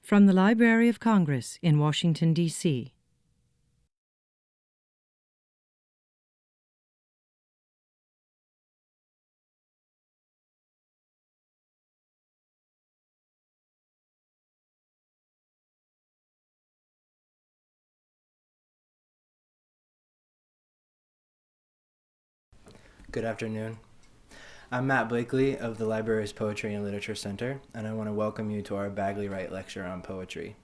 From the Library of Congress in Washington, D.C. Good afternoon. I'm Matt Blakely of the Library's Poetry and Literature Center, and I want to welcome you to our Bagley Wright Lecture on Poetry.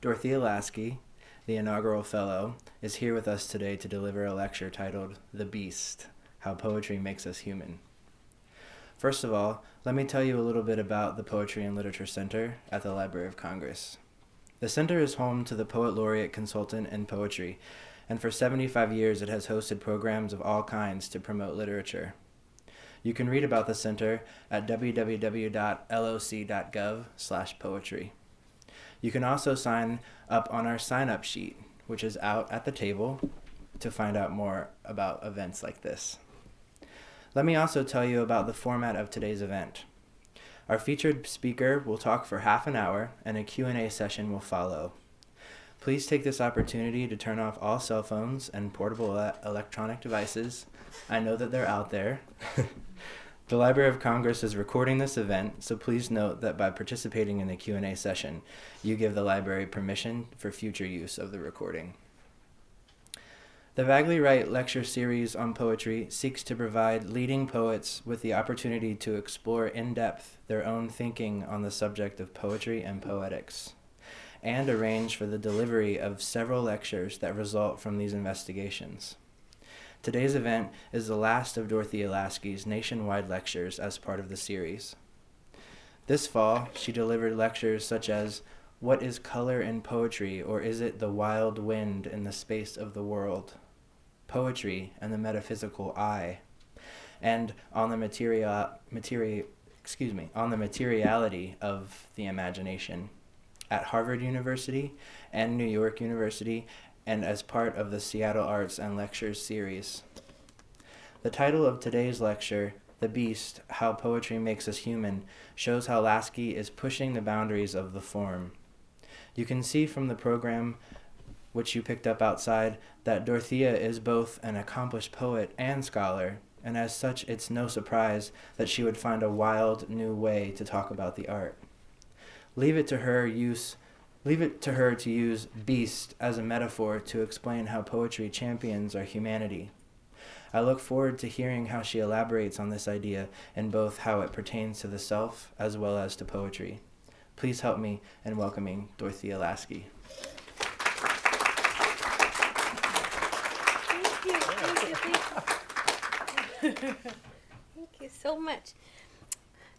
Dorothea Lasky, the inaugural fellow, is here with us today to deliver a lecture titled The Beast, How Poetry Makes Us Human. First of all, let me tell you a little bit about the Poetry and Literature Center at the Library of Congress. The center is home to the Poet Laureate Consultant in Poetry, and for 75 years it has hosted programs of all kinds to promote literature. You can read about the center at www.loc.gov/poetry. You can also sign up on our sign-up sheet, which is out at the table, to find out more about events like this. Let me also tell you about the format of today's event. Our featured speaker will talk for half an hour, and a Q&A session will follow. Please take this opportunity to turn off all cell phones and portable electronic devices. I know that they're out there. The Library of Congress is recording this event, so please note that by participating in the Q&A session, you give the library permission for future use of the recording. The Bagley Wright Lecture Series on Poetry seeks to provide leading poets with the opportunity to explore in depth their own thinking on the subject of poetry and poetics, and arrange for the delivery of several lectures that result from these investigations. Today's event is the last of Dorothy Alaski's nationwide lectures as part of the series. This fall, she delivered lectures such as What is Color in Poetry, or is it the Wild Wind in the Space of the World? Poetry and the Metaphysical Eye, and on the materiality of the imagination at Harvard University and New York University, and as part of the Seattle Arts and Lectures series. The title of today's lecture, The Beast, How Poetry Makes Us Human, shows how Lasky is pushing the boundaries of the form. You can see from the program, which you picked up outside, that Dorothea is both an accomplished poet and scholar, and as such it's no surprise that she would find a wild new way to talk about the art. Leave it to her to use beast as a metaphor to explain how poetry champions our humanity. I look forward to hearing how she elaborates on this idea in both how it pertains to the self as well as to poetry. Please help me in welcoming Dorothea Lasky. Thank you so much.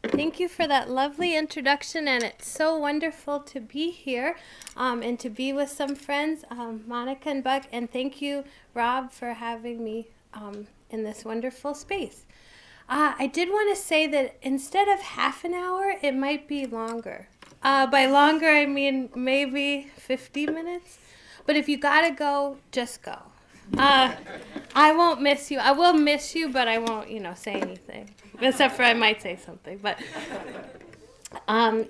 Thank you for that lovely introduction, and it's so wonderful to be here and to be with some friends, Monica and Buck, and thank you, Rob, for having me in this wonderful space. I did want to say that instead of half an hour, it might be longer. By longer, I mean maybe 50 minutes, but if you gotta go, just go. I won't miss you. I will miss you, but I won't, say anything. Except for I might say something. But, I'm going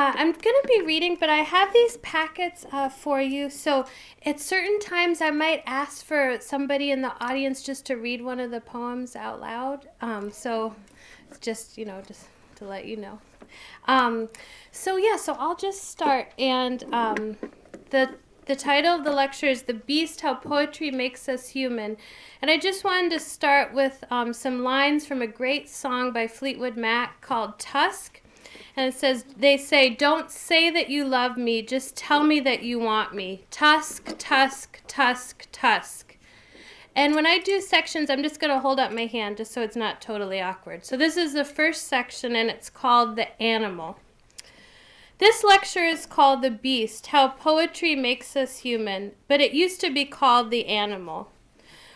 to be reading, but I have these packets for you. So at certain times, I might ask for somebody in the audience just to read one of the poems out loud. So just to let you know. So I'll just start. And the title of the lecture is The Beast, How Poetry Makes Us Human. And I just wanted to start with some lines from a great song by Fleetwood Mac called Tusk. And it says, they say, don't say that you love me, just tell me that you want me. Tusk, tusk, tusk, tusk. And when I do sections, I'm just going to hold up my hand just so it's not totally awkward. So this is the first section, and it's called The Animal. This lecture is called The Beast, How Poetry Makes Us Human, but it used to be called The Animal.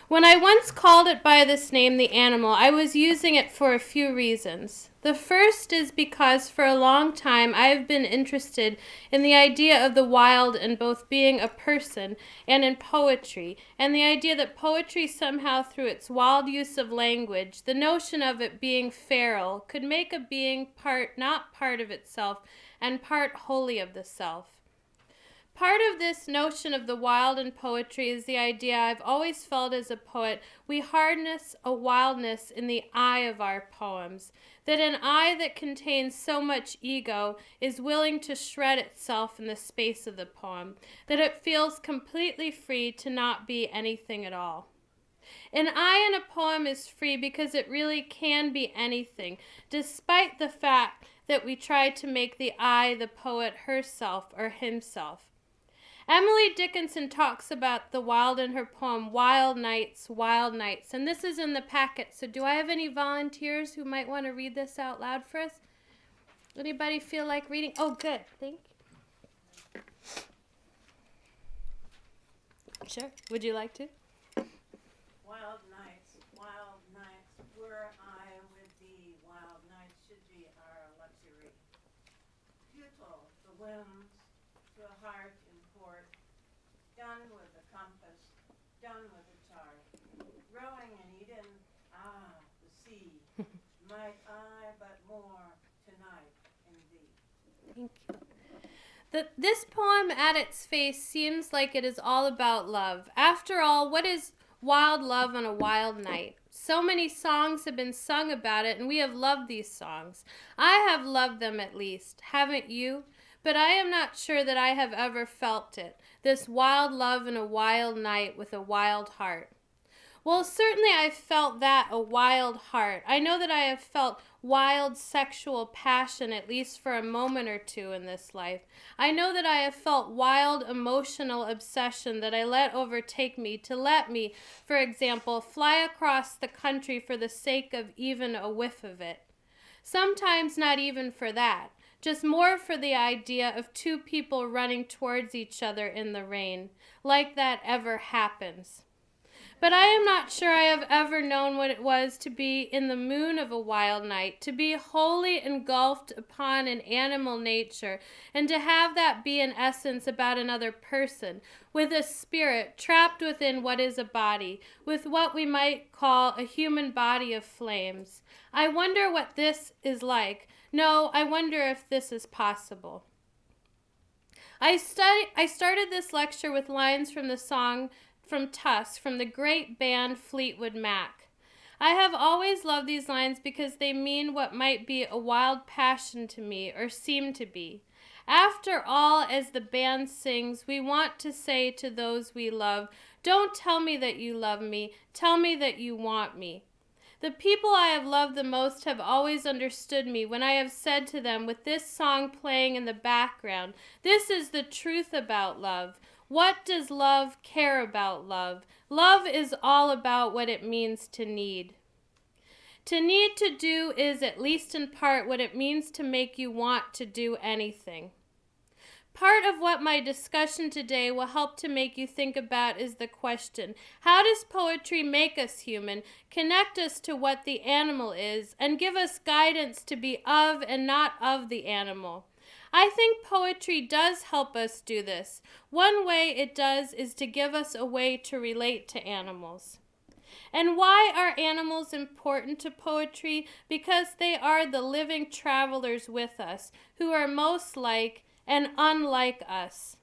When I once called it by this name, the animal, I was using it for a few reasons. The first is because for a long time I have been interested in the idea of the wild in both being a person and in poetry, and the idea that poetry somehow through its wild use of language, the notion of it being feral, could make a being not part of itself and part wholly of the self. Part of this notion of the wild in poetry is the idea I've always felt as a poet, we harness a wildness in the I of our poems, that an I that contains so much ego is willing to shred itself in the space of the poem, that it feels completely free to not be anything at all. An I in a poem is free because it really can be anything, despite the fact that we try to make the I the poet herself or himself. Emily Dickinson talks about the wild in her poem, Wild Nights, and this is in the packet. So do I have any volunteers who might want to read this out loud for us? Anybody feel like reading? Oh, good. Thank you. Sure. Would you like to? Wild nights, were I with thee, wild nights should be our luxury. Futile the whims to a heart in port, done with the compass, done with the chart. Rowing in Eden, the sea, might I but more tonight in thee. Thank you. This poem at its face seems like it is all about love. After all, what is wild love on a wild night? So many songs have been sung about it, and we have loved these songs. I have loved them at least, haven't you? But I am not sure that I have ever felt it, this wild love in a wild night with a wild heart. Well, certainly I've felt that, a wild heart. I know that I have felt wild sexual passion at least for a moment or two in this life. I know that I have felt wild emotional obsession that I let overtake me to let me, for example, fly across the country for the sake of even a whiff of it. Sometimes not even for that, just more for the idea of two people running towards each other in the rain, like that ever happens. But I am not sure I have ever known what it was to be in the moon of a wild night, to be wholly engulfed upon an animal nature, and to have that be in essence about another person, with a spirit trapped within what is a body, with what we might call a human body of flames. I wonder what this is like. No, I wonder if this is possible. I started this lecture with lines from the song from Tusk, from the great band Fleetwood Mac. I have always loved these lines because they mean what might be a wild passion to me, or seem to be. After all, as the band sings, we want to say to those we love, don't tell me that you love me, tell me that you want me. The people I have loved the most have always understood me when I have said to them, with this song playing in the background, this is the truth about love. What does love care about love? Love is all about what it means to need. To need to do is, at least in part, what it means to make you want to do anything. Part of what my discussion today will help to make you think about is the question, how does poetry make us human, connect us to what the animal is, and give us guidance to be of and not of the animal? I think poetry does help us do this. One way it does is to give us a way to relate to animals. And why are animals important to poetry? Because they are the living travelers with us, who are most like and unlike us.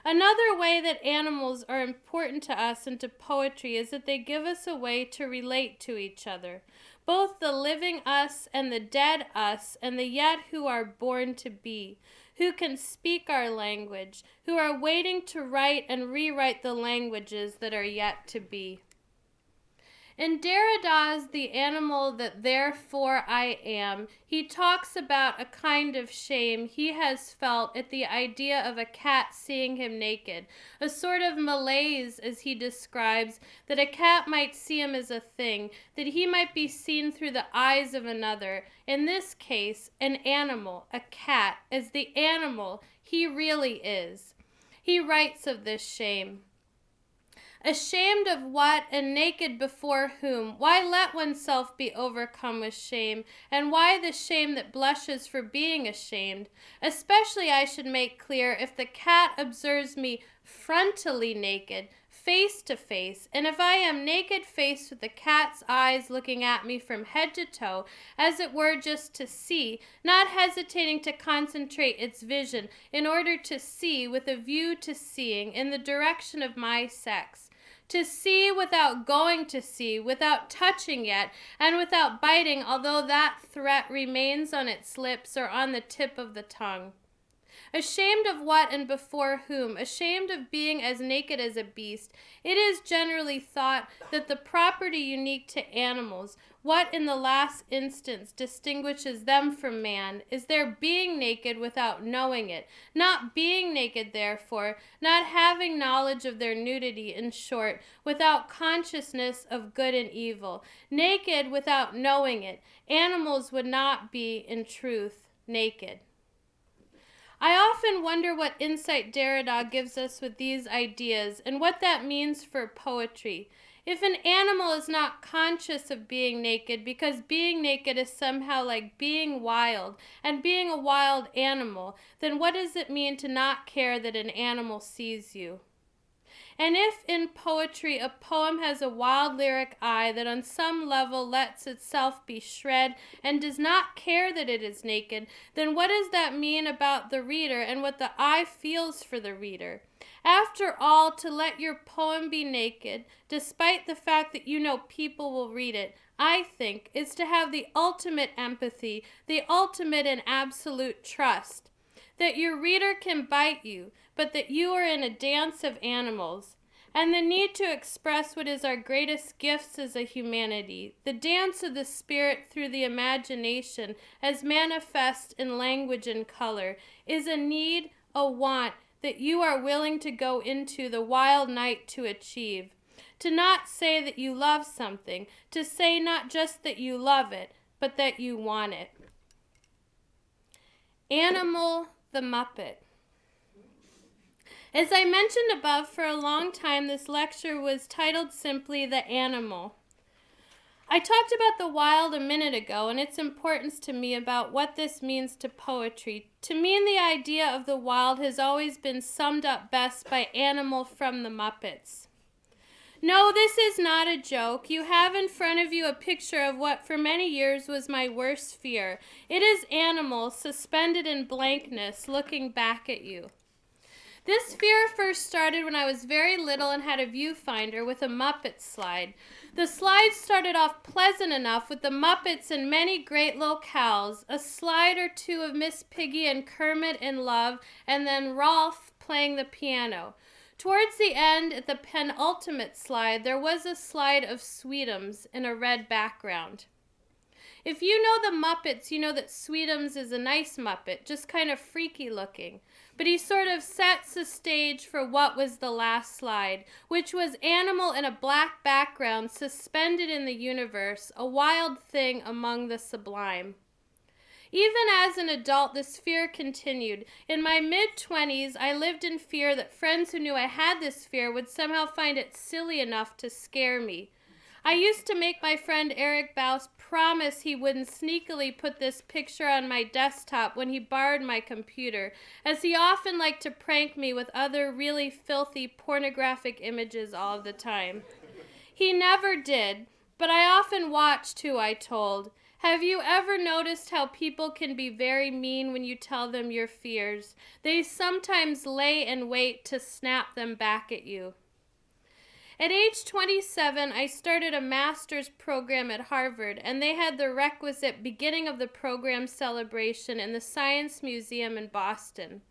Another way that animals are important to us and to poetry is that they give us a way to relate to each other. Both the living us and the dead us and the yet who are born to be, who can speak our language, who are waiting to write and rewrite the languages that are yet to be. In Derrida's The Animal That Therefore I Am, he talks about a kind of shame he has felt at the idea of a cat seeing him naked, a sort of malaise, as he describes, that a cat might see him as a thing, that he might be seen through the eyes of another, in this case, an animal, a cat, as the animal he really is. He writes of this shame. Ashamed of what and naked before whom? Why let oneself be overcome with shame? And why the shame that blushes for being ashamed? Especially, I should make clear, if the cat observes me frontally naked, face to face, and if I am naked faced with the cat's eyes looking at me from head to toe, as it were just to see, not hesitating to concentrate its vision in order to see with a view to seeing in the direction of my sex, to see without going to see, without touching yet, and without biting, although that threat remains on its lips or on the tip of the tongue. Ashamed of what and before whom? Ashamed of being as naked as a beast. It is generally thought that the property unique to animals, what in the last instance distinguishes them from man, is their being naked without knowing it, not being naked therefore, not having knowledge of their nudity, in short, without consciousness of good and evil, naked without knowing it. Animals would not be, in truth, naked. I often wonder what insight Derrida gives us with these ideas and what that means for poetry. If an animal is not conscious of being naked because being naked is somehow like being wild and being a wild animal, then what does it mean to not care that an animal sees you? And if in poetry a poem has a wild lyric eye that on some level lets itself be shred and does not care that it is naked, then what does that mean about the reader and what the eye feels for the reader? After all, to let your poem be naked, despite the fact that you know people will read it, I think, is to have the ultimate empathy, the ultimate and absolute trust, that your reader can bite you, but that you are in a dance of animals, and the need to express what is our greatest gifts as a humanity, the dance of the spirit through the imagination as manifest in language and color, is a need, a want, that you are willing to go into the wild night to achieve. To not say that you love something, to say not just that you love it, but that you want it. Animal the Muppet. As I mentioned above, for a long time this lecture was titled simply The Animal. I talked about the wild a minute ago and its importance to me about what this means to poetry. To me, the idea of the wild has always been summed up best by Animal from the Muppets. No, this is not a joke. You have in front of you a picture of what for many years was my worst fear. It is Animal suspended in blankness looking back at you. This fear first started when I was very little and had a viewfinder with a Muppet slide. The slide started off pleasant enough with the Muppets in many great locales, a slide or two of Miss Piggy and Kermit in love, and then Rolf playing the piano. Towards the end, at the penultimate slide, there was a slide of Sweetums in a red background. If you know the Muppets, you know that Sweetums is a nice Muppet, just kind of freaky looking. But he sort of sets the stage for what was the last slide, which was Animal in a black background suspended in the universe, a wild thing among the sublime. Even as an adult, this fear continued. In my mid-20s, I lived in fear that friends who knew I had this fear would somehow find it silly enough to scare me. I used to make my friend Eric Baus promise he wouldn't sneakily put this picture on my desktop when he borrowed my computer, as he often liked to prank me with other really filthy pornographic images all of the time. He never did, but I often watched who I told. Have you ever noticed how people can be very mean when you tell them your fears? They sometimes lay in wait to snap them back at you. At age 27, I started a master's program at Harvard, and they had the requisite beginning of the program celebration in the Science Museum in Boston.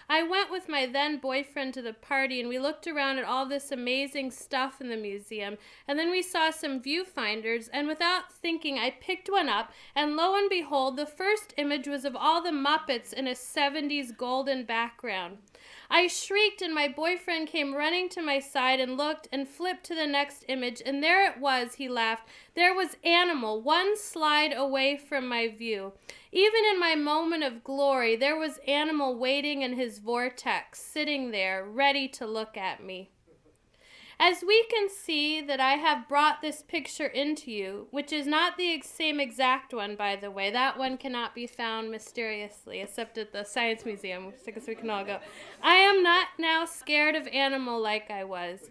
I went with my then boyfriend to the party, and we looked around at all this amazing stuff in the museum, and then we saw some viewfinders, and without thinking, I picked one up, and lo and behold, the first image was of all the Muppets in a 70s golden background. I shrieked, and my boyfriend came running to my side and looked and flipped to the next image, and there it was, he laughed. There was Animal, one slide away from my view. Even in my moment of glory, there was Animal waiting in his vortex, sitting there, ready to look at me. As we can see that I have brought this picture into you, which is not the same exact one, by the way. That one cannot be found mysteriously, except at the Science Museum, which I guess we can all go. I am not now scared of animal like I was.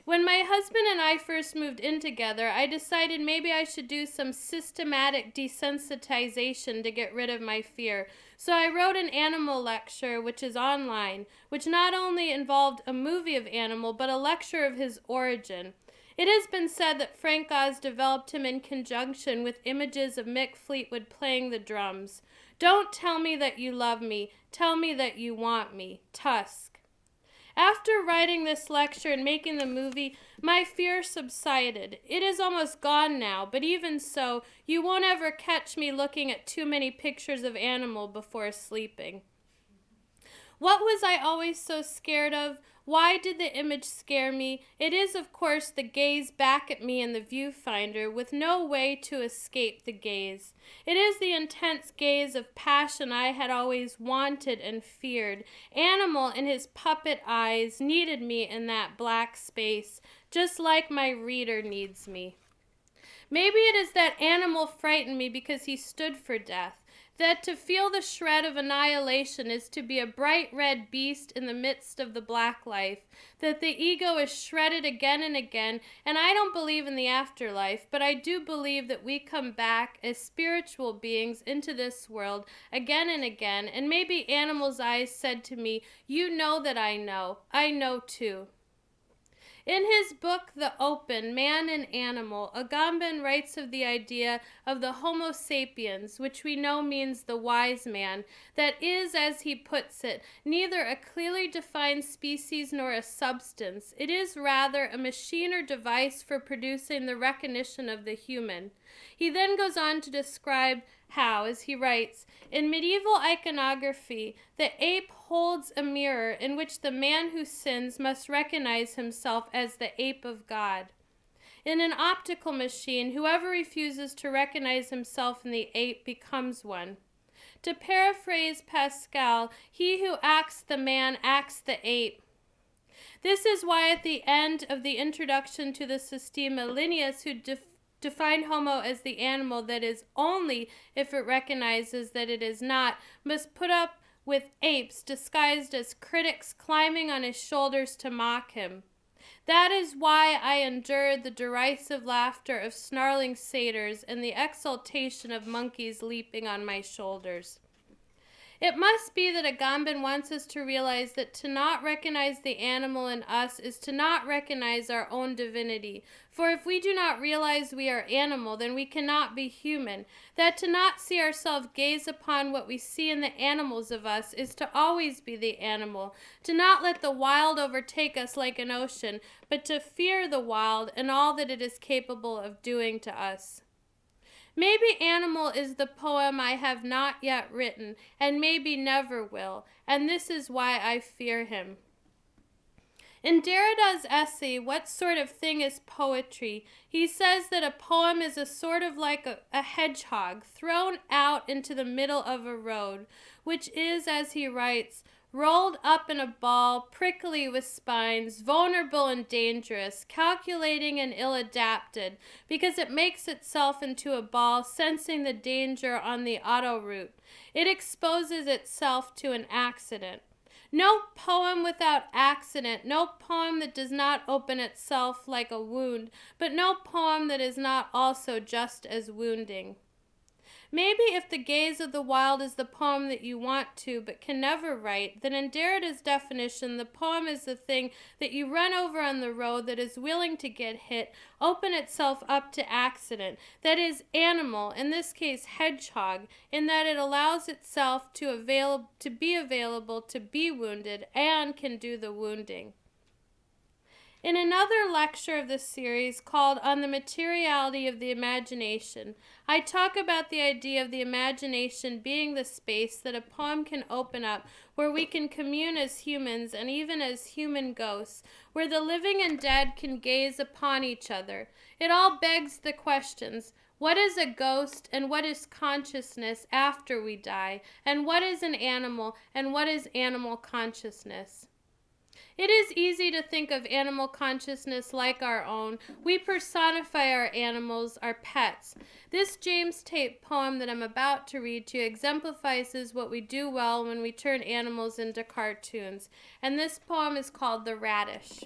When my husband and I first moved in together, I decided maybe I should do some systematic desensitization to get rid of my fear. So I wrote an animal lecture, which is online, which not only involved a movie of Animal, but a lecture of his origin. It has been said that Frank Oz developed him in conjunction with images of Mick Fleetwood playing the drums. Don't tell me that you love me. Tell me that you want me. Tusk. After writing this lecture and making the movie, my fear subsided. It is almost gone now, but even so, you won't ever catch me looking at too many pictures of Animal before sleeping. What was I always so scared of? Why did the image scare me? It is, of course, the gaze back at me in the viewfinder, with no way to escape the gaze. It is the intense gaze of passion I had always wanted and feared. Animal in his puppet eyes needed me in that black space, just like my reader needs me. Maybe it is that Animal frightened me because he stood for death. That to feel the shred of annihilation is to be a bright red beast in the midst of the black life, that the ego is shredded again and again, and I don't believe in the afterlife, but I do believe that we come back as spiritual beings into this world again and again, and maybe Animal's eyes said to me, you know that I know too. In his book, The Open, Man and Animal, Agamben writes of the idea of the Homo sapiens, which we know means the wise man, that is, as he puts it, neither a clearly defined species nor a substance. It is rather a machine or device for producing the recognition of the human. He then goes on to describe how, as he writes, in medieval iconography, the ape holds a mirror in which the man who sins must recognize himself as the ape of God. In an optical machine, whoever refuses to recognize himself in the ape becomes one. To paraphrase Pascal, he who acts the man acts the ape. This is why at the end of the introduction to the Systema, Linnaeus, who define Homo as the animal that is only if it recognizes that it is not, must put up with apes disguised as critics climbing on his shoulders to mock him. That is why I endured the derisive laughter of snarling satyrs and the exultation of monkeys leaping on my shoulders. It must be that Agamben wants us to realize that to not recognize the animal in us is to not recognize our own divinity. For if we do not realize we are animal, then we cannot be human. That to not see ourselves gaze upon what we see in the animals of us is to always be the animal. To not let the wild overtake us like an ocean, but to fear the wild and all that it is capable of doing to us. Maybe Animal is the poem I have not yet written, and maybe never will, and this is why I fear him. In Derrida's essay, What Sort of Thing is Poetry?, he says that a poem is a sort of like a hedgehog thrown out into the middle of a road, which is, as he writes, rolled up in a ball, prickly with spines, vulnerable and dangerous, calculating and ill-adapted, because it makes itself into a ball, sensing the danger on the autoroute. It exposes itself to an accident. No poem without accident, no poem that does not open itself like a wound, but no poem that is not also just as wounding. Maybe if the gaze of the wild is the poem that you want to but can never write, then in Derrida's definition, the poem is the thing that you run over on the road that is willing to get hit, open itself up to accident, that is animal, in this case hedgehog, in that it allows itself to be available to be wounded and can do the wounding. In another lecture of this series called On the Materiality of the Imagination, I talk about the idea of the imagination being the space that a poem can open up where we can commune as humans and even as human ghosts, where the living and dead can gaze upon each other. It all begs the questions, what is a ghost and what is consciousness after we die? And what is an animal and what is animal consciousness? It is easy to think of animal consciousness like our own. We personify our animals, our pets. This James Tate poem that I'm about to read to you exemplifies what we do well when we turn animals into cartoons. And this poem is called The Radish.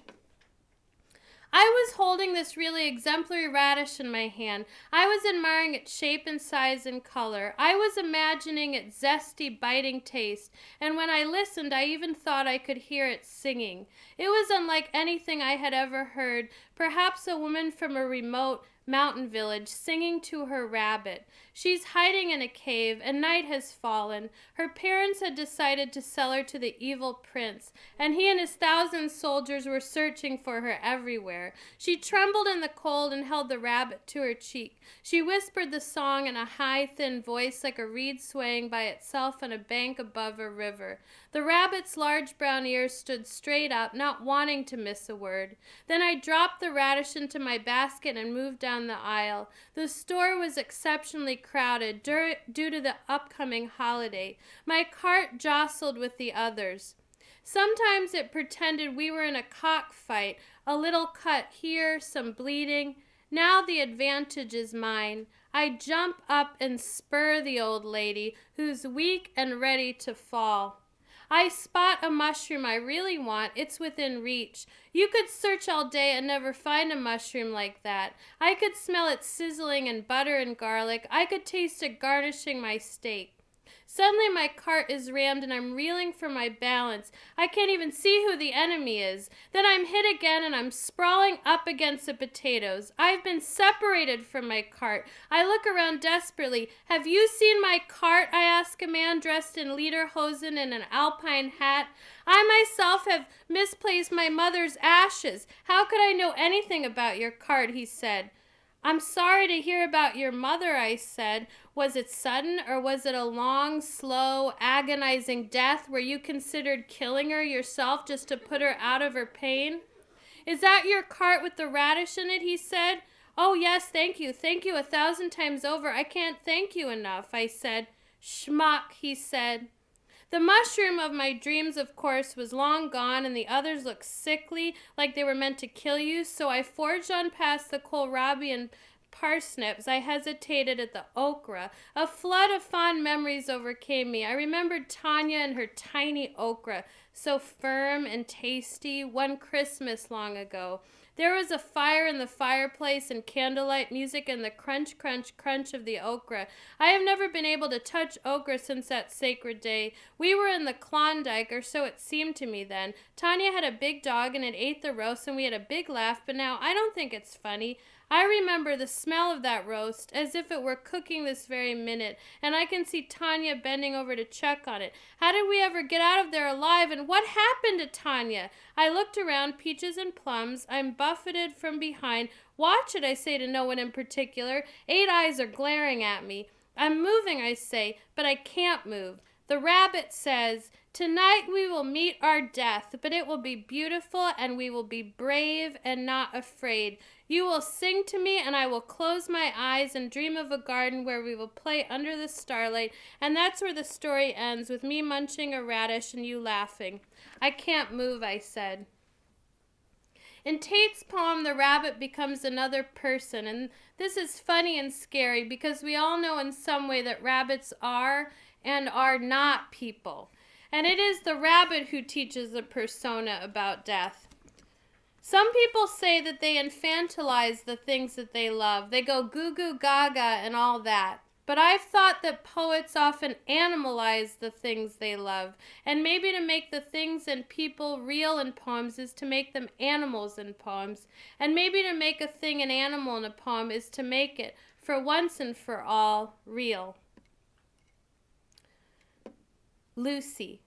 I was holding this really exemplary radish in my hand. I was admiring its shape and size and color. I was imagining its zesty, biting taste, and when I listened, I even thought I could hear it singing. It was unlike anything I had ever heard, perhaps a woman from a remote mountain village singing to her rabbit. She's hiding in a cave, and night has fallen. Her parents had decided to sell her to the evil prince, and he and his 1,000 soldiers were searching for her everywhere. She trembled in the cold and held the rabbit to her cheek. She whispered the song in a high, thin voice like a reed swaying by itself on a bank above a river. The rabbit's large brown ears stood straight up, not wanting to miss a word. Then I dropped the radish into my basket and moved down the aisle. The store was exceptionally crowded due to the upcoming holiday. My cart jostled with the others. Sometimes it pretended we were in a cockfight, a little cut here, some bleeding. Now the advantage is mine. I jump up and spur the old lady, who's weak and ready to fall. I spot a mushroom I really want. It's within reach. You could search all day and never find a mushroom like that. I could smell it sizzling in butter and garlic. I could taste it garnishing my steak. Suddenly my cart is rammed and I'm reeling for my balance. I can't even see who the enemy is. Then I'm hit again and I'm sprawling up against the potatoes. I've been separated from my cart. I look around desperately. Have you seen my cart? I ask a man dressed in lederhosen and an alpine hat. I myself have misplaced my mother's ashes. How could I know anything about your cart? He said. I'm sorry to hear about your mother, I said. Was it sudden, or was it a long, slow, agonizing death where you considered killing her yourself just to put her out of her pain? Is that your cart with the radish in it? He said. Oh, yes, thank you 1,000 times over. I can't thank you enough, I said. Schmuck, he said. The mushroom of my dreams, of course, was long gone, and the others looked sickly, like they were meant to kill you, so I forged on past the kohlrabi and parsnips. I hesitated at the okra. A flood of fond memories overcame me. I remembered Tanya and her tiny okra, so firm and tasty, one Christmas long ago. There was a fire in the fireplace and candlelight music and the crunch, crunch, crunch of the okra. I have never been able to touch okra since that sacred day. We were in the Klondike, or so it seemed to me then. Tanya had a big dog and it ate the roast and we had a big laugh, but now I don't think it's funny. I remember the smell of that roast as if it were cooking this very minute, and I can see Tanya bending over to check on it. How did we ever get out of there alive, and what happened to Tanya? I looked around, peaches and plums. I'm buffeted from behind. Watch it, I say to no one in particular. 8 eyes are glaring at me. I'm moving, I say, but I can't move. The rabbit says, tonight we will meet our death, but it will be beautiful and we will be brave and not afraid. You will sing to me and I will close my eyes and dream of a garden where we will play under the starlight, and that's where the story ends, with me munching a radish and you laughing. I can't move, I said. In Tate's poem, the rabbit becomes another person, and this is funny and scary because we all know in some way that rabbits are and are not people. And it is the rabbit who teaches the persona about death. Some people say that they infantilize the things that they love. They go goo goo gaga and all that. But I've thought that poets often animalize the things they love. And maybe to make the things and people real in poems is to make them animals in poems. And maybe to make a thing an animal in a poem is to make it, for once and for all, real. Lucy.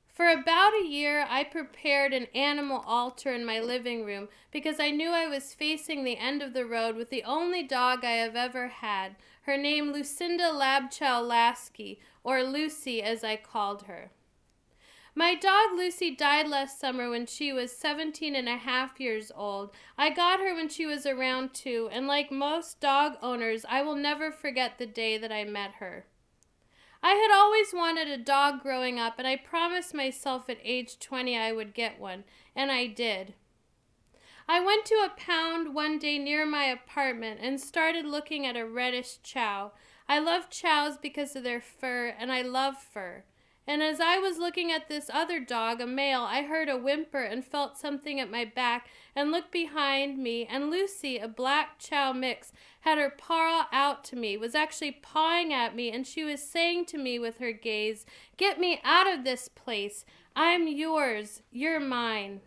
For about a year, I prepared an animal altar in my living room because I knew I was facing the end of the road with the only dog I have ever had, her name Lucinda Lasky, or Lucy as I called her. My dog Lucy died last summer when she was 17 and a half years old. I got her when she was around 2, and like most dog owners, I will never forget the day that I met her. I had always wanted a dog growing up, and I promised myself at age 20 I would get one, and I did. I went to a pound one day near my apartment and started looking at a reddish chow. I love chows because of their fur, and I love fur. And as I was looking at this other dog, a male, I heard a whimper and felt something at my back and looked behind me, and Lucy, a black chow mix, had her paw out to me, was actually pawing at me, and she was saying to me with her gaze, "Get me out of this place. I'm yours. You're mine."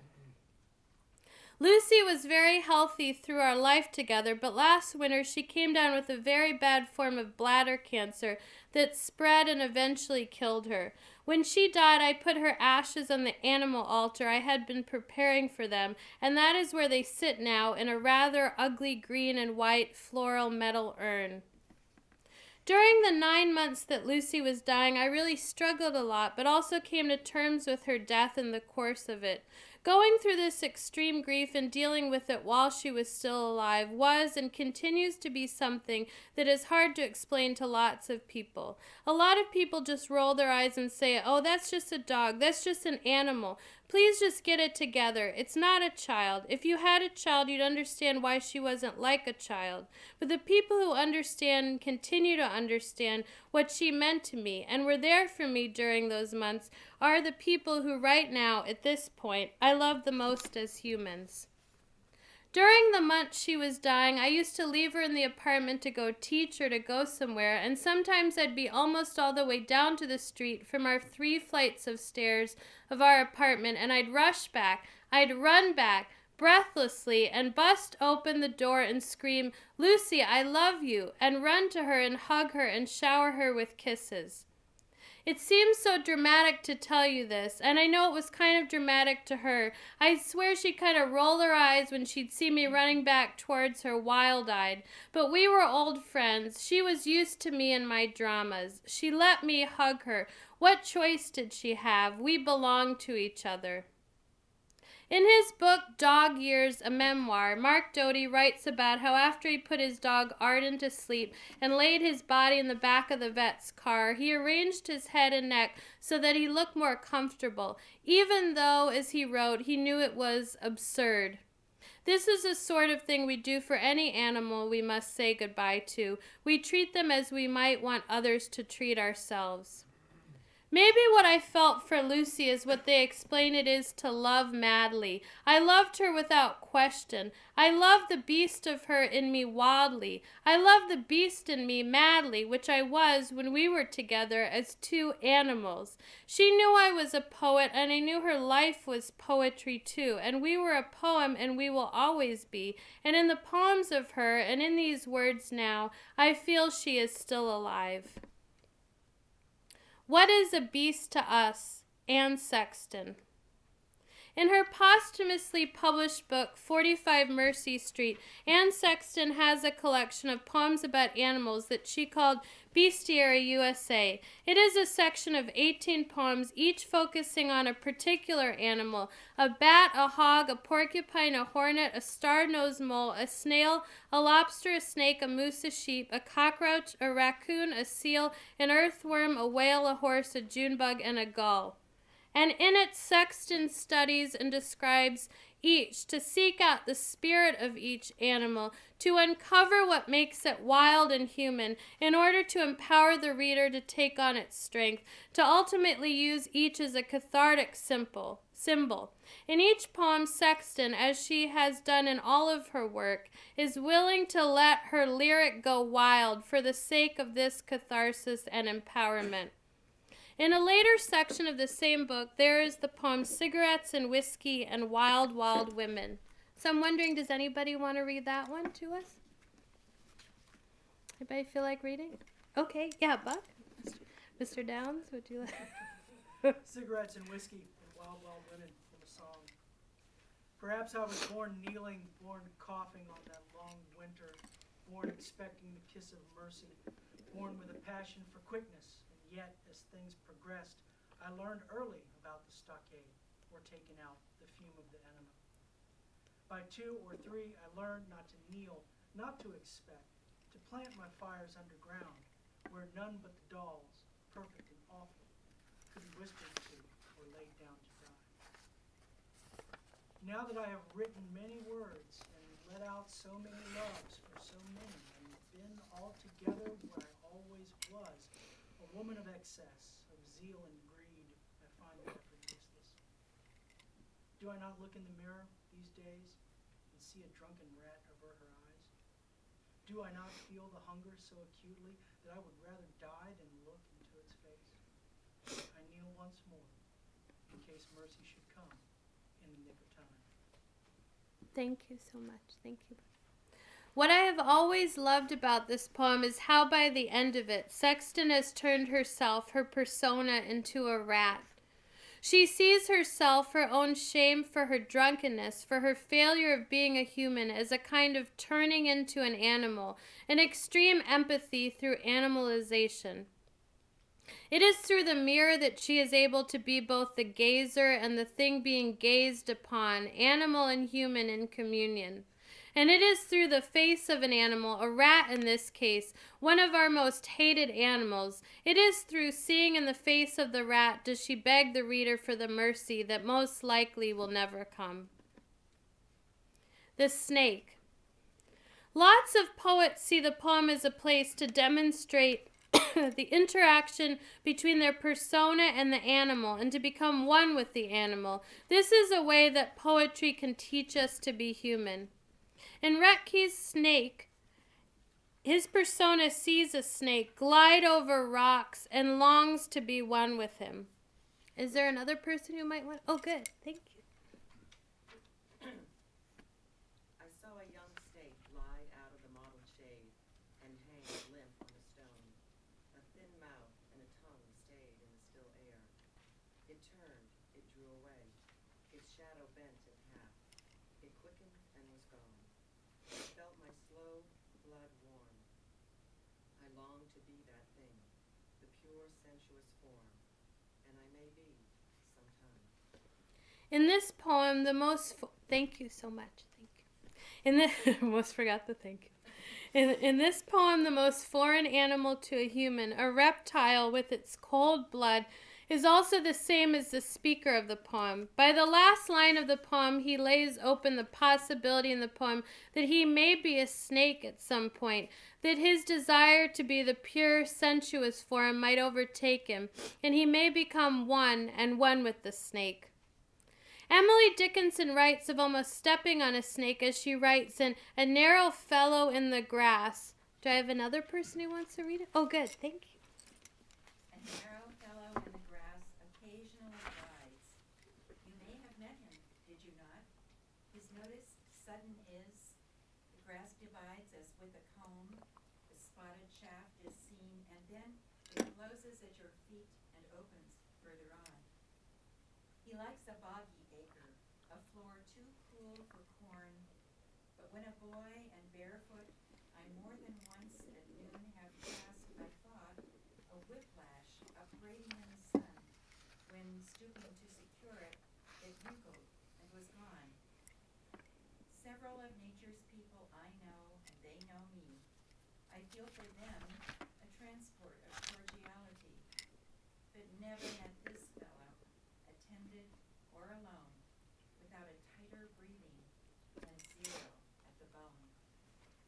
Lucy was very healthy through our life together, but last winter she came down with a very bad form of bladder cancer that spread and eventually killed her. When she died, I put her ashes on the animal altar I had been preparing for them, and that is where they sit now in a rather ugly green and white floral metal urn. During the 9 months that Lucy was dying, I really struggled a lot, but also came to terms with her death in the course of it. Going through this extreme grief and dealing with it while she was still alive was and continues to be something that is hard to explain to lots of people. A lot of people just roll their eyes and say, "Oh, that's just a dog. That's just an animal. Please just get it together. It's not a child. If you had a child, you'd understand why she wasn't like a child." But the people who understand and continue to understand what she meant to me and were there for me during those months are the people who right now, at this point, I love the most as humans. During the month she was dying, I used to leave her in the apartment to go teach or to go somewhere, and sometimes I'd be almost all the way down to the street from our 3 flights of stairs of our apartment, and I'd rush back, I'd run back, breathlessly, and bust open the door and scream, "Lucy, I love you," and run to her and hug her and shower her with kisses. It seems so dramatic to tell you this, and I know it was kind of dramatic to her. I swear she'd kind of roll her eyes when she'd see me running back towards her wild-eyed. But we were old friends. She was used to me and my dramas. She let me hug her. What choice did she have? We belonged to each other. In his book, Dog Years, a Memoir, Mark Doty writes about how after he put his dog Arden to sleep and laid his body in the back of the vet's car, he arranged his head and neck so that he looked more comfortable, even though, as he wrote, he knew it was absurd. This is the sort of thing we do for any animal we must say goodbye to. We treat them as we might want others to treat ourselves. Maybe what I felt for Lucy is what they explain it is to love madly. I loved her without question. I loved the beast of her in me wildly. I loved the beast in me madly, which I was when we were together as 2 animals. She knew I was a poet, and I knew her life was poetry too, and we were a poem, and we will always be. And in the poems of her, and in these words now, I feel she is still alive. What is a beast to us? Anne Sexton. In her posthumously published book, 45 Mercy Street, Anne Sexton has a collection of poems about animals that she called Bestiary Usa. It is a section of 18 poems, each focusing on a particular animal: a bat, a hog, a porcupine, a hornet, a star-nosed mole, a snail, a lobster, a snake, a moose, a sheep, a cockroach, a raccoon, a seal, an earthworm, a whale, a horse, a June bug, and a gull. And in it, Sexton studies and describes each, to seek out the spirit of each animal, to uncover what makes it wild and human, in order to empower the reader to take on its strength, to ultimately use each as a cathartic symbol. In each poem, Sexton, as she has done in all of her work, is willing to let her lyric go wild for the sake of this catharsis and empowerment. In a later section of the same book, there is the poem Cigarettes and Whiskey and Wild, Wild Women. So I'm wondering, does anybody want to read that one to us? Anybody feel like reading? Okay, yeah, Buck? Mr. Downs, would you like? Cigarettes and Whiskey and Wild, Wild Women from a song. Perhaps I was born kneeling, born coughing on that long winter, born expecting the kiss of mercy, born with a passion for quickness. Yet, as things progressed, I learned early about the stockade, or taking out the fume of the enema. By 2 or 3, I learned not to kneel, not to expect, to plant my fires underground, where none but the dolls perfect and awful, to be whispered to or laid down to die. Now that I have written many words and let out so many loves for so many, and been altogether what I always was, a woman of excess, of zeal and greed, I find the effort useless. Do I not look in the mirror these days and see a drunken rat avert her eyes? Do I not feel the hunger so acutely that I would rather die than look into its face? I kneel once more, in case mercy should come in the nick of time. Thank you so much. Thank you. What I have always loved about this poem is how by the end of it, Sexton has turned herself, her persona, into a rat. She sees herself, her own shame for her drunkenness, for her failure of being a human, as a kind of turning into an animal, an extreme empathy through animalization. It is through the mirror that she is able to be both the gazer and the thing being gazed upon, animal and human in communion. And it is through the face of an animal, a rat in this case, one of our most hated animals. It is through seeing in the face of the rat does she beg the reader for the mercy that most likely will never come. The snake. Lots of poets see the poem as a place to demonstrate the interaction between their persona and the animal and to become one with the animal. This is a way that poetry can teach us to be human. In Retke's snake, his persona sees a snake glide over rocks and longs to be one with him. Is there another person who might want? Oh, good. Thank you. I saw a young snake glide out of the mottled shade and hang limp on a stone. A thin mouth and a tongue stayed in the still air. It turned, it drew away. Its shadow bent in half. It quickened and was gone. I felt my slow blood warm. I longed to be that thing, the pure sensuous form, and I may be sometime. In this poem, thank you so much. Thank you. Almost forgot the thank you. In this poem, the most foreign animal to a human, a reptile with its cold blood, is also the same as the speaker of the poem. By the last line of the poem, he lays open the possibility in the poem that he may be a snake at some point, that his desire to be the pure, sensuous form might overtake him, and he may become one and one with the snake. Emily Dickinson writes of almost stepping on a snake as she writes in A Narrow Fellow in the Grass. Do I have another person who wants to read it? Oh, good. Thank you. A narrow fellow in the grass occasionally glides. You may have met him, did you not? His notice sudden is, the grass divides as with a comb, the spotted shaft is seen, and then it closes at your feet and opens further on. He likes a boggy acre, a floor too cool for corn, but when a boy and barefoot, I more than once at noon have passed, I thought, a whiplash upbraiding in the sun, when stooping to secure it, it wrinkled and was gone. Several of nature's people I know, and they know me. I feel for them a transport of cordiality, but never met this fellow, attended or alone, without a tighter breathing than zero at the bone.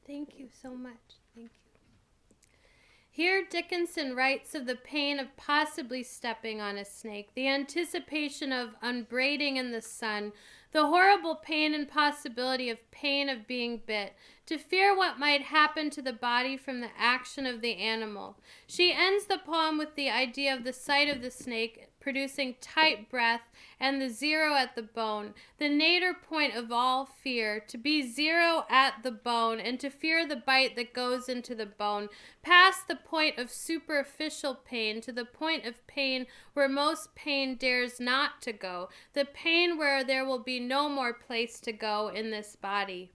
Thank you so much. Thank you. Here Dickinson writes of the pain of possibly stepping on a snake, the anticipation of unbraiding in the sun, the horrible pain and possibility of pain of being bit, to fear what might happen to the body from the action of the animal. She ends the poem with the idea of the sight of the snake producing tight breath and the zero at the bone, the nadir point of all fear, to be zero at the bone and to fear the bite that goes into the bone, past the point of superficial pain to the point of pain where most pain dares not to go, the pain where there will be no more place to go in this body.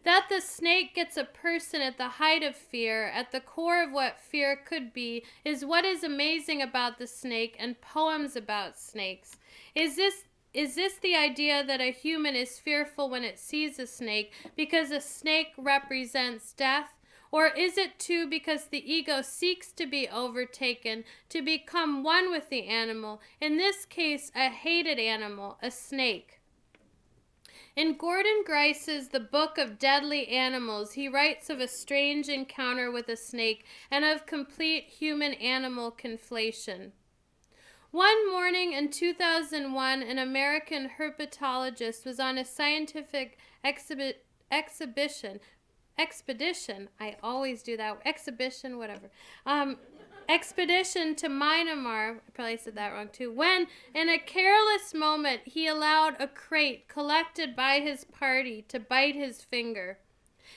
That the snake gets a person at the height of fear, at the core of what fear could be, is what is amazing about the snake and poems about snakes. Is this the idea that a human is fearful when it sees a snake because a snake represents death? Or is it too because the ego seeks to be overtaken, to become one with the animal, in this case a hated animal, a snake? In Gordon Grice's The Book of Deadly Animals, he writes of a strange encounter with a snake and of complete human-animal conflation. One morning in 2001, an American herpetologist was on a scientific expedition, I always do that, exhibition, whatever, expedition to Myanmar, I probably said that wrong too, when, in a careless moment, he allowed a crate collected by his party to bite his finger.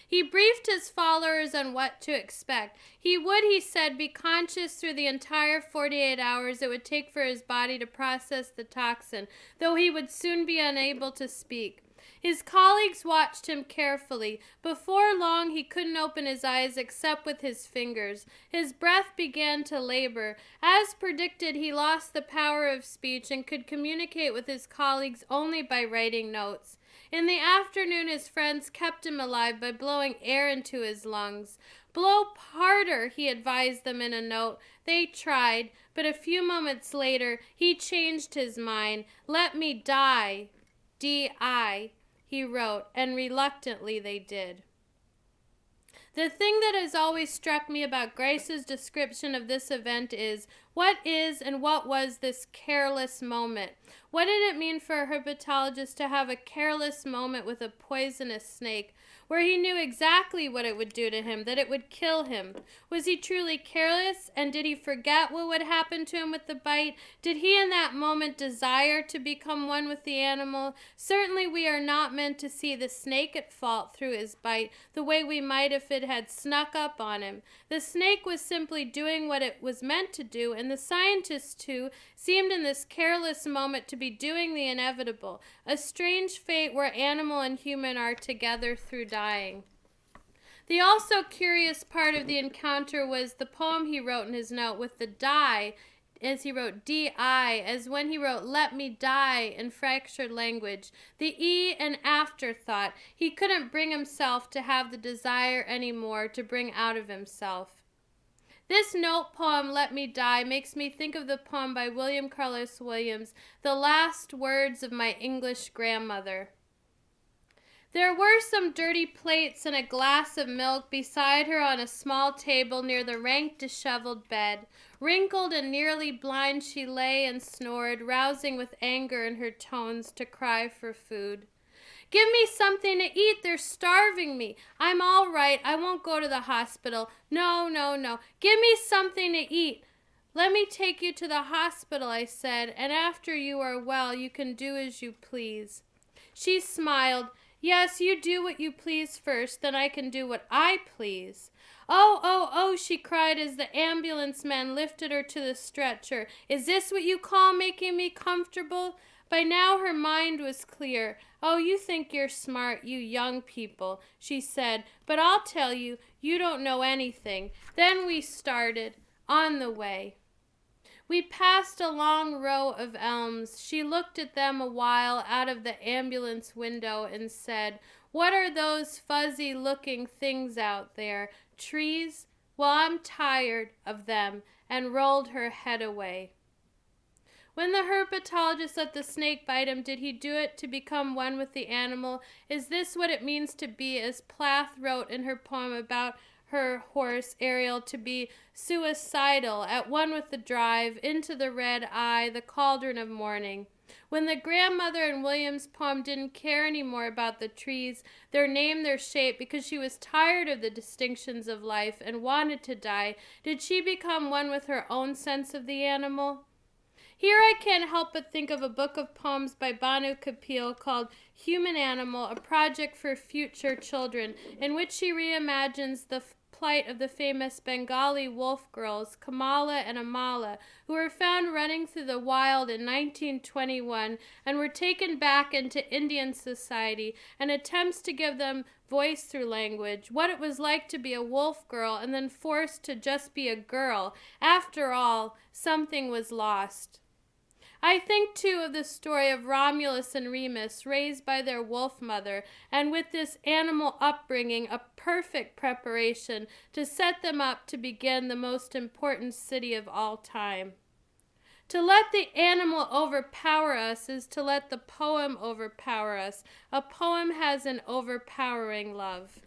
He briefed his followers on what to expect. He would, he said, be conscious through the entire 48 hours it would take for his body to process the toxin, though he would soon be unable to speak. His colleagues watched him carefully. Before long, he couldn't open his eyes except with his fingers. His breath began to labor. As predicted, he lost the power of speech and could communicate with his colleagues only by writing notes. In the afternoon, his friends kept him alive by blowing air into his lungs. "Blow harder," he advised them in a note. They tried, but a few moments later, he changed his mind. "Let me die, D-I," he wrote, and reluctantly they did. The thing that has always struck me about Grice's description of this event is, what is and what was this careless moment? What did it mean for a herpetologist to have a careless moment with a poisonous snake, where he knew exactly what it would do to him, that it would kill him? Was he truly careless, and did he forget what would happen to him with the bite? Did he in that moment desire to become one with the animal? Certainly we are not meant to see the snake at fault through his bite, the way we might if it had snuck up on him. The snake was simply doing what it was meant to do, and the scientists, too, seemed in this careless moment to be doing the inevitable, a strange fate where animal and human are together through dying. The also curious part of the encounter was the poem he wrote in his note with the die, as he wrote D-I, as when he wrote "let me die" in fractured language. The E an afterthought. He couldn't bring himself to have the desire anymore to bring out of himself. This note poem, "Let Me Die," makes me think of the poem by William Carlos Williams, "The Last Words of My English Grandmother." There were some dirty plates and a glass of milk beside her on a small table near the rank, disheveled bed. Wrinkled and nearly blind she lay and snored, rousing with anger in her tones to cry for food. "Give me something to eat, they're starving me. I'm all right, I won't go to the hospital. No, no, no. Give me something to eat." "Let me take you to the hospital," I said, "and after you are well, you can do as you please." She smiled. "Yes, you do what you please first, then I can do what I please." "Oh, oh, oh," she cried as the ambulance man lifted her to the stretcher. "Is this what you call making me comfortable?" By now her mind was clear. "Oh, you think you're smart, you young people," she said, "but I'll tell you, you don't know anything." Then we started, on the way. We passed a long row of elms. She looked at them a while out of the ambulance window and said, "What are those fuzzy-looking things out there? Trees? Well, I'm tired of them," and rolled her head away. When the herpetologist let the snake bite him, did he do it to become one with the animal? Is this what it means to be, as Plath wrote in her poem about her horse, Ariel, to be suicidal, at one with the drive, into the red eye, the cauldron of morning? When the grandmother in Williams' poem didn't care any more about the trees, their name, their shape, because she was tired of the distinctions of life and wanted to die, did she become one with her own sense of the animal? Here I can't help but think of a book of poems by Banu Kapil called Human Animal, a project for future children, in which she reimagines the plight of the famous Bengali wolf girls, Kamala and Amala, who were found running through the wild in 1921 and were taken back into Indian society, and attempts to give them voice through language, what it was like to be a wolf girl and then forced to just be a girl. After all, something was lost. I think, too, of the story of Romulus and Remus, raised by their wolf mother, and with this animal upbringing, a perfect preparation to set them up to begin the most important city of all time. To let the animal overpower us is to let the poem overpower us. A poem has an overpowering love.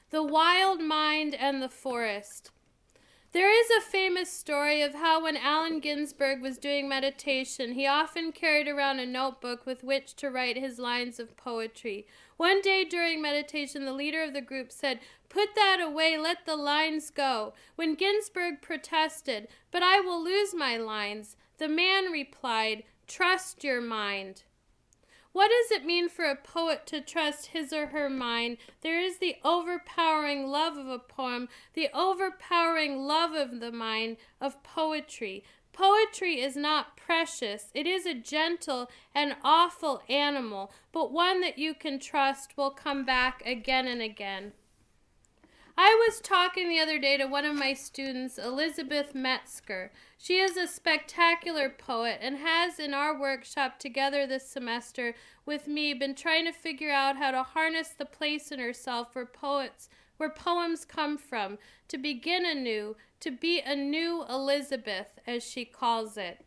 The wild mind and the forest. There is a famous story of how when Allen Ginsberg was doing meditation, he often carried around a notebook with which to write his lines of poetry. One day during meditation, the leader of the group said, "Put that away, let the lines go." When Ginsberg protested, "But I will lose my lines," the man replied, "Trust your mind." What does it mean for a poet to trust his or her mind? There is the overpowering love of a poem, the overpowering love of the mind of poetry. Poetry is not precious. It is a gentle and awful animal, but one that you can trust will come back again and again. I was talking the other day to one of my students, Elizabeth Metzger. She is a spectacular poet and has, in our workshop together this semester with me, been trying to figure out how to harness the place in herself where poems come from, to begin anew, to be a new Elizabeth, as she calls it.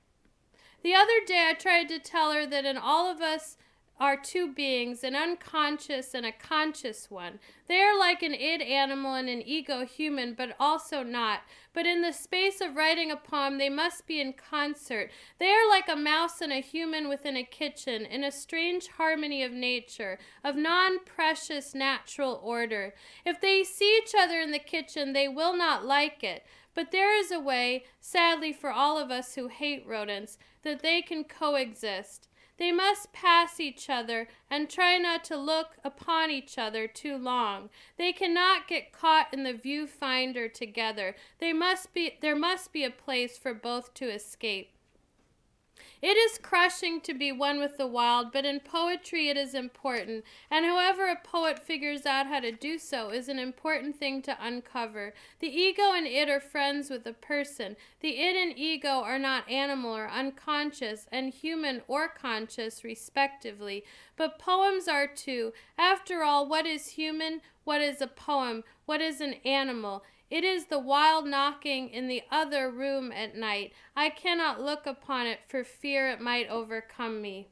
The other day I tried to tell her that in all of us are two beings, an unconscious and a conscious one. They are like an id animal and an ego human, but also not. But in the space of writing a poem, they must be in concert. They are like a mouse and a human within a kitchen, in a strange harmony of nature, of non-precious natural order. If they see each other in the kitchen, they will not like it. But there is a way, sadly for all of us who hate rodents, that they can coexist. They must pass each other and try not to look upon each other too long. They cannot get caught in the viewfinder together. There must be a place for both to escape. It is crushing to be one with the wild, but in poetry it is important, and however a poet figures out how to do so is an important thing to uncover. The ego and id are friends with a person. The id and ego are not animal or unconscious, and human or conscious, respectively, but poems are too. After all, what is human? What is a poem? What is an animal? It is the wild knocking in the other room at night. I cannot look upon it for fear it might overcome me.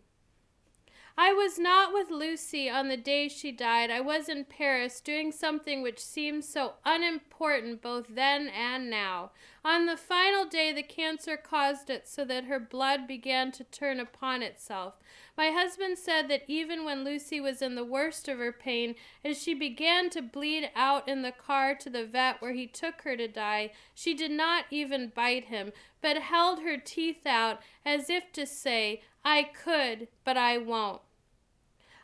I was not with Lucy on the day she died. I was in Paris doing something which seemed so unimportant both then and now. On the final day, the cancer caused it so that her blood began to turn upon itself. My husband said that even when Lucy was in the worst of her pain, as she began to bleed out in the car to the vet where he took her to die, she did not even bite him, but held her teeth out as if to say, "I could, but I won't."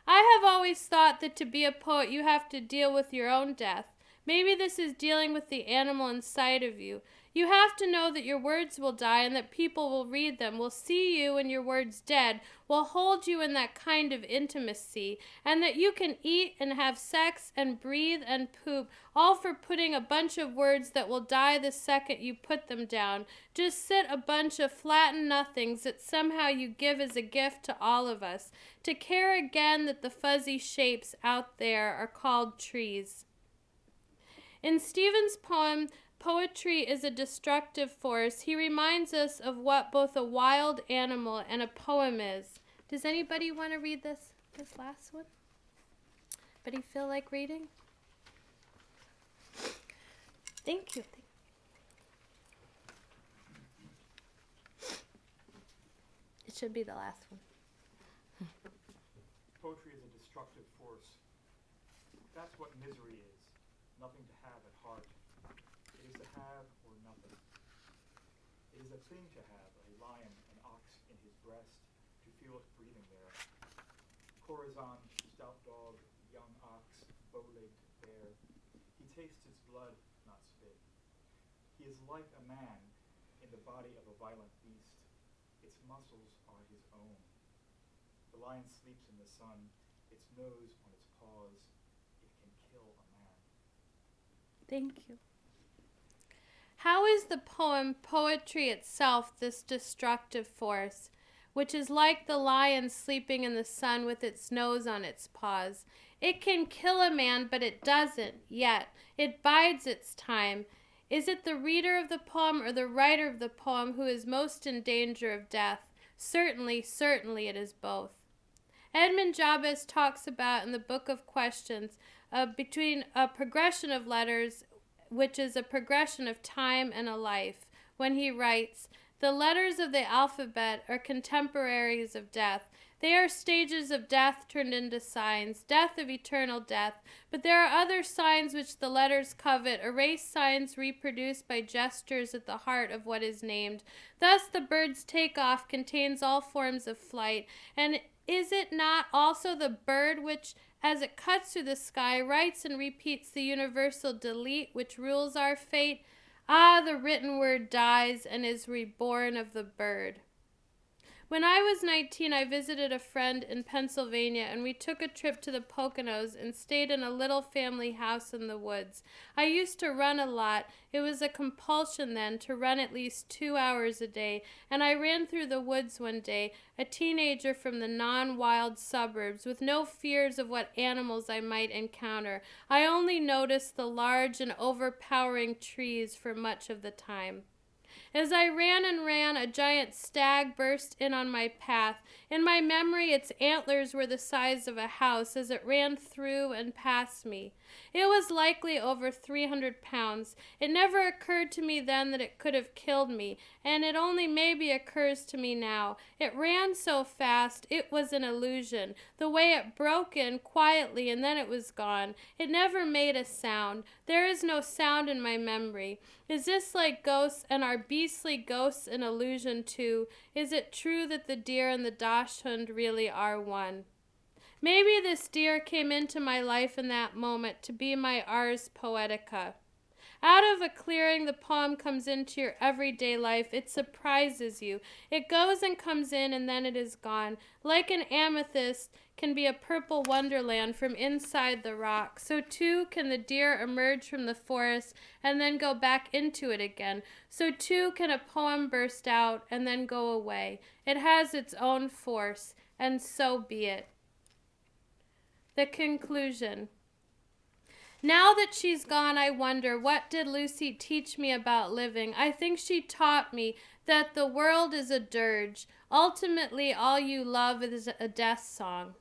I have always thought that to be a poet you have to deal with your own death. Maybe this is dealing with the animal inside of you. You have to know that your words will die and that people will read them, will see you and your words dead, will hold you in that kind of intimacy, and that you can eat and have sex and breathe and poop, all for putting a bunch of words that will die the second you put them down. Just sit a bunch of flattened nothings that somehow you give as a gift to all of us, to care again that the fuzzy shapes out there are called trees. In Stephen's poem, "Poetry is a Destructive Force," he reminds us of what both a wild animal and a poem is. Does anybody want to read this last one? Anybody feel like reading? Thank you. It should be the last one. Poetry is a destructive force. That's what misery is. Nothing to have at heart. It is to have or nothing. It is a thing to have a lion, an ox in his breast, to feel it breathing there. Corazon, stout dog, young ox, bow-legged bear. He tastes its blood, not spit. He is like a man in the body of a violent beast. Its muscles are his own. The lion sleeps in the sun, its nose on its paws. It can kill a man. Thank you. How is the poem poetry itself this destructive force, which is like the lion sleeping in the sun with its nose on its paws? It can kill a man, but it doesn't yet. It bides its time. Is it the reader of the poem or the writer of the poem who is most in danger of death? Certainly it is both. Edmund Jabez talks about in the Book of Questions between a progression of letters, which is a progression of time and a life, when he writes, "The letters of the alphabet are contemporaries of death. They are stages of death turned into signs, death of eternal death. But there are other signs which the letters covet, erased signs reproduced by gestures at the heart of what is named. Thus the bird's takeoff contains all forms of flight. And is it not also the bird which, as it cuts through the sky, writes and repeats the universal delete which rules our fate? Ah, the written word dies and is reborn of the bird." When I was 19, I visited a friend in Pennsylvania, and we took a trip to the Poconos and stayed in a little family house in the woods. I used to run a lot. It was a compulsion then to run at least 2 hours a day, and I ran through the woods one day, a teenager from the non-wild suburbs, with no fears of what animals I might encounter. I only noticed the large and overpowering trees for much of the time. As I ran and ran, a giant stag burst in on my path. In my memory, its antlers were the size of a house as it ran through and past me. It was likely over 300 pounds. It never occurred to me then that it could have killed me, and it only maybe occurs to me now. It ran so fast, it was an illusion. The way it broke in quietly and then it was gone. It never made a sound. There is no sound in my memory. Is this like ghosts, and are beastly ghosts an illusion too? Is it true that the deer and the dachshund really are one? Maybe this deer came into my life in that moment to be my ars poetica. Out of a clearing, the poem comes into your everyday life. It surprises you. It goes and comes in, and then it is gone. Like an amethyst can be a purple wonderland from inside the rock, so too can the deer emerge from the forest and then go back into it again. So too can a poem burst out and then go away. It has its own force, and so be it. The conclusion. Now that she's gone, I wonder, what did Lucy teach me about living? I think she taught me that the world is a dirge. Ultimately, all you love is a death song.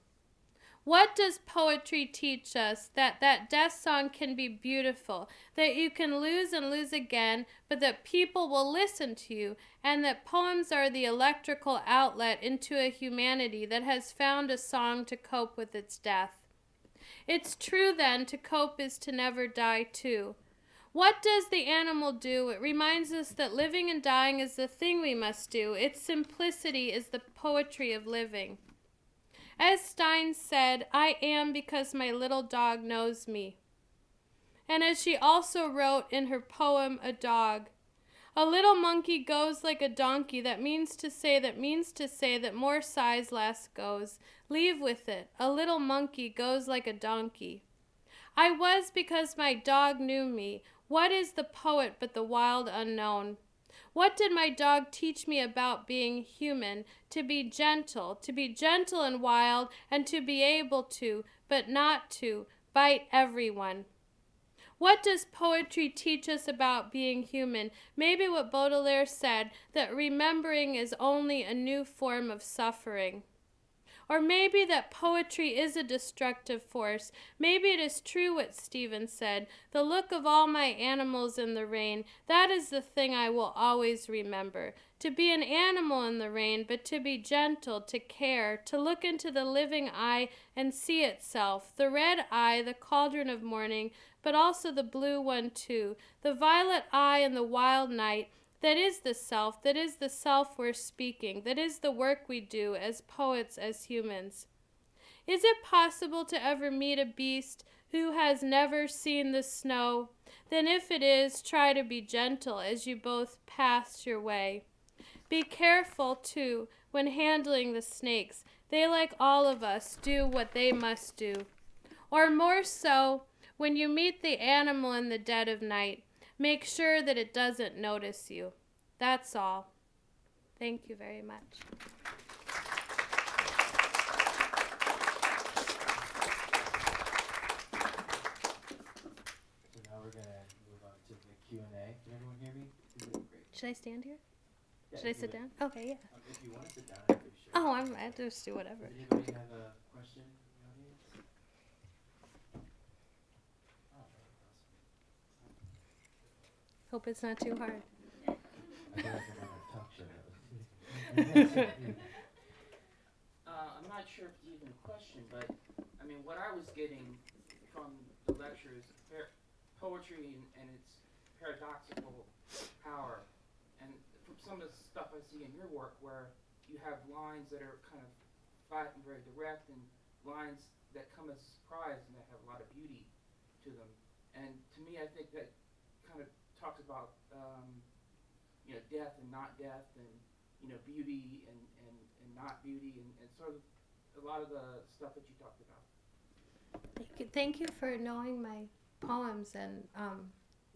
What does poetry teach us? That death song can be beautiful, that you can lose and lose again, but that people will listen to you, and that poems are the electrical outlet into a humanity that has found a song to cope with its death. It's true, then, to cope is to never die, too. What does the animal do? It reminds us that living and dying is the thing we must do. Its simplicity is the poetry of living. As Stein said, I am because my little dog knows me. And as she also wrote in her poem, A Dog, a little monkey goes like a donkey, that means to say that more sighs less goes. Leave with it. A little monkey goes like a donkey. I was because my dog knew me. What is the poet but the wild unknown? What did my dog teach me about being human? To be gentle and wild, and to be able to, but not to, bite everyone. What does poetry teach us about being human? Maybe what Baudelaire said, that remembering is only a new form of suffering. Or maybe that poetry is a destructive force. Maybe it is true what Stephen said, the look of all my animals in the rain. That is the thing I will always remember. To be an animal in the rain, but to be gentle, to care, to look into the living eye and see itself, the red eye, the cauldron of morning, but also the blue one too, the violet eye and the wild night. That is the self we're speaking, that is the work we do as poets, as humans. Is it possible to ever meet a beast who has never seen the snow? Then if it is, try to be gentle as you both pass your way. Be careful, too, when handling the snakes. They, like all of us, do what they must do. Or more so, when you meet the animal in the dead of night. make sure that it doesn't notice you. That's all. Thank you very much. So now we're going to move on to the Q&A. Can everyone hear me? Great. Should I stand here? Yeah, Should I sit down? Okay, yeah. If you want to sit down, I'm pretty sure. Oh, I just do whatever. Does anybody have a question in the audience? Oh, awesome. Hope it's not too hard. I feel like I'm on a talk show. I'm not sure if it's even a question, but I mean, what I was getting from the lecture is poetry and its paradoxical power. And from some of the stuff I see in your work, where you have lines that are kind of flat and very direct, and lines that come as a surprise and that have a lot of beauty to them. And to me, I think that kind of talks about death and not death, and beauty and not beauty, and sort of a lot of the stuff that you talked about. Thank you for knowing my poems, and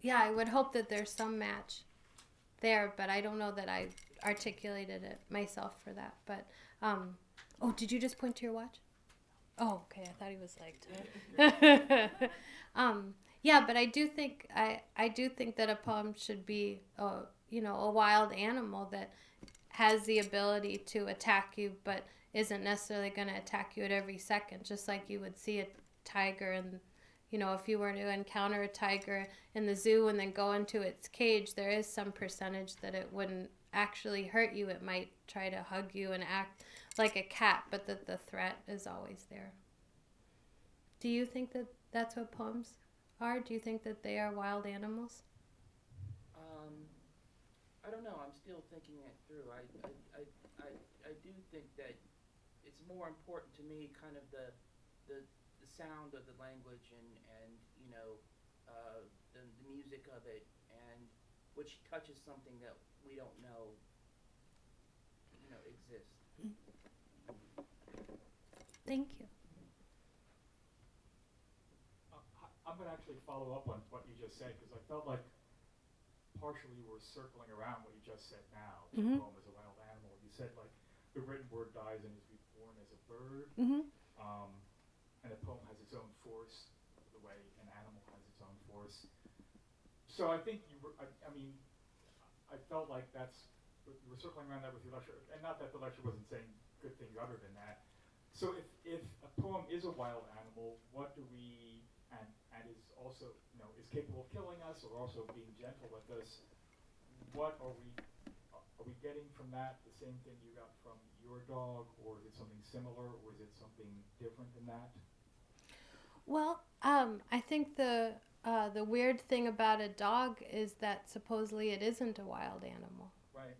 yeah, I would hope that there's some match there, but I don't know that I articulated it myself for that. But oh, did you just point to your watch? Oh, okay. I thought he was like. Yeah, but I do think that a poem should be a wild animal that has the ability to attack you, but isn't necessarily going to attack you at every second. Just like you would see a tiger, and if you were to encounter a tiger in the zoo and then go into its cage, there is some percentage that it wouldn't actually hurt you. It might try to hug you and act like a cat, but that the threat is always there. Do you think that that's what poems are? Do you think that they are wild animals? I don't know. I'm still thinking it through. I do think that it's more important to me, kind of the sound of the language and the music of it, and which touches something that we don't know exists. Thank you. I'm going to actually follow up on what you just said, because I felt like partially you were circling around what you just said now. The poem is a wild animal. You said, like, the written word dies and is reborn as a bird, and a poem has its own force, the way an animal has its own force. So I think you were, I felt like you were circling around that with your lecture, and not that the lecture wasn't saying good things other than that. So if a poem is a wild animal, what do we, and is also, is capable of killing us or also being gentle with us, what are we getting from that the same thing you got from your dog, or is it something similar, or is it something different than that? Well, I think the weird thing about a dog is that supposedly it isn't a wild animal. Right.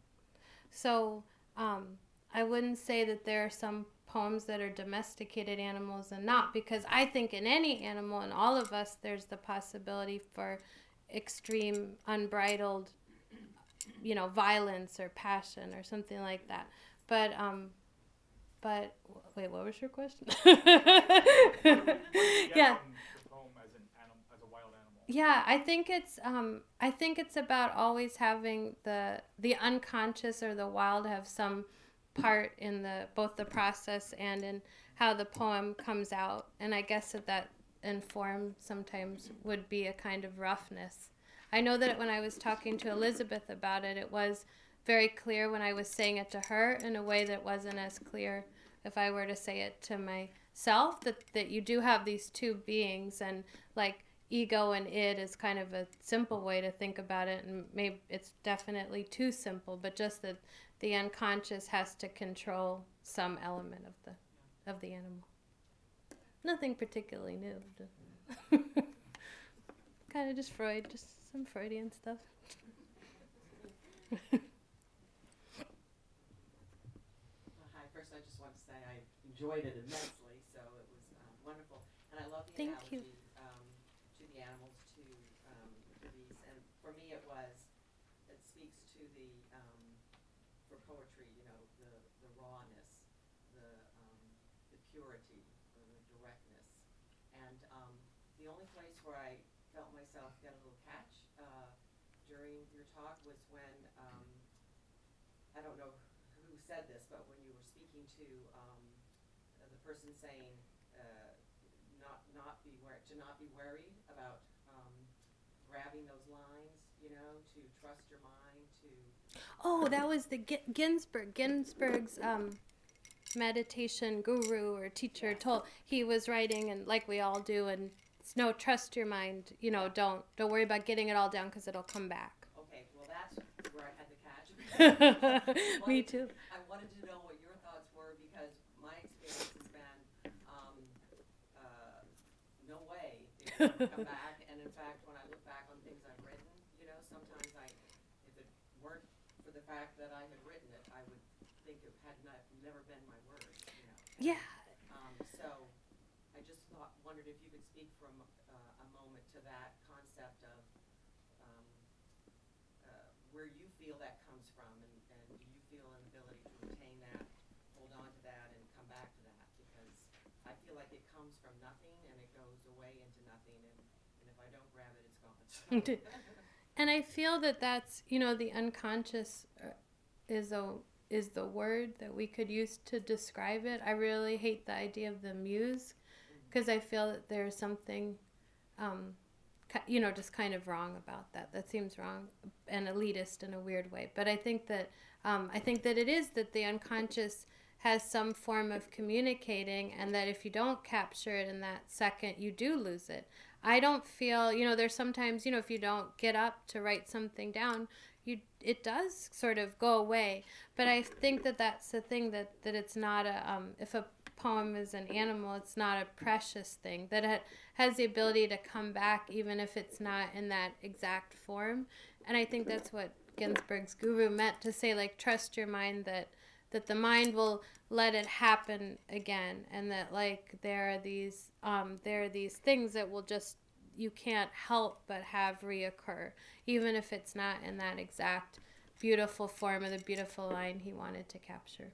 So I wouldn't say that there are some poems that are domesticated animals and not, because I think in any animal, in all of us, there's the possibility for extreme unbridled violence or passion or something like that. But wait, what was your question? Yeah. As a wild animal. Yeah, I think it's about always having the unconscious or the wild have some part in both the process and in how the poem comes out. And I guess that informed sometimes would be a kind of roughness. I know that when I was talking to Elizabeth about it, it was very clear when I was saying it to her in a way that wasn't as clear if I were to say it to myself, that you do have these two beings, and like ego and id is kind of a simple way to think about it, and maybe it's definitely too simple, but just that the unconscious has to control some element of the animal. Nothing particularly new. Kind of just Freud, just some Freudian stuff. Hi, first I just want to say I enjoyed it immensely, so it was wonderful. And I love the Thank analogy you. to the animals, to these. And for me it speaks to for poetry, the rawness, the purity, the directness. And the only place where I felt myself get a little catch during your talk was when, I don't know who said this, but when you were speaking to the person saying to not be worried about grabbing those lines, you know, to trust your mind, to... Oh, that was the Ginsberg's meditation guru or teacher told, he was writing, and like we all do, and no, trust your mind, you know, don't worry about getting it all down because it'll come back. Okay, well that's where I had the catch. Me too. I wanted to know what your thoughts were, because my experience has been no way it will come back. And in fact, when I look back on things I've written, you know, sometimes if it weren't for the fact that I had written it, I would think it had never been my words, you know. Yeah. So I just wondered if you could speak from a moment to that concept of where you feel that comes from, and do you feel an ability to retain that, hold on to that, and come back to that? Because I feel like it comes from nothing and it goes away into nothing, and if I don't grab it, it's gone. So. And I feel that that's, you know, the unconscious is the word that we could use to describe it. I really hate the idea of the muse, because I feel that there's something, you know, just kind of wrong about that. That seems wrong and elitist in a weird way. But I think that it is that the unconscious has some form of communicating, and that if you don't capture it in that second, you do lose it. I don't feel, you know, there's sometimes, you know, if you don't get up to write something down, it does sort of go away. But I think that that's the thing, that it's not if a poem is an animal, it's not a precious thing, that it has the ability to come back even if it's not in that exact form. And I think that's what Ginsberg's guru meant to say, like, trust your mind, that the mind will let it happen again, and that, like, there are these things that will just, you can't help but have reoccur, even if it's not in that exact beautiful form or the beautiful line he wanted to capture.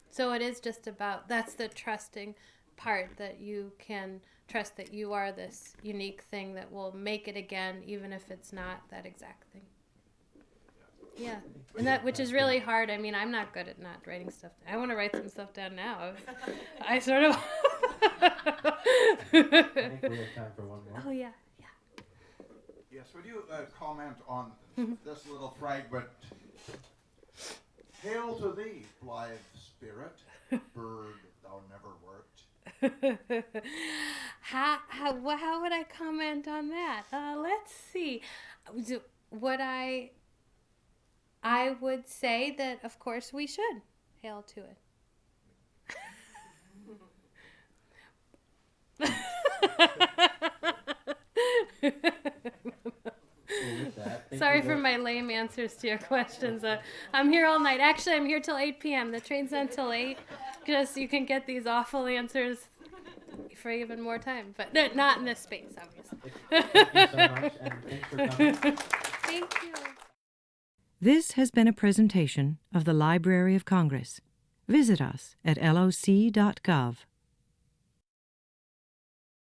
So it is just about, that's the trusting part, that you can trust that you are this unique thing that will make it again, even if it's not that exact thing. Yeah, and that, which is really hard. I mean, I'm not good at not writing stuff. I want to write some stuff down now. I sort of... I think we have time for one more. Oh, yeah. Yes, would you comment on this little fragment? Hail to thee, blithe spirit, bird thou never wert. How would I comment on that? Let's see. Would I would say that, of course, we should hail to it. Sorry for my lame answers to your questions. I'm here all night. Actually, I'm here till 8 p.m. The train's on till 8. Just so you can get these awful answers for even more time. But no, not in this space, obviously. Thank you so much, and thanks for coming. Thank you. This has been a presentation of the Library of Congress. Visit us at loc.gov.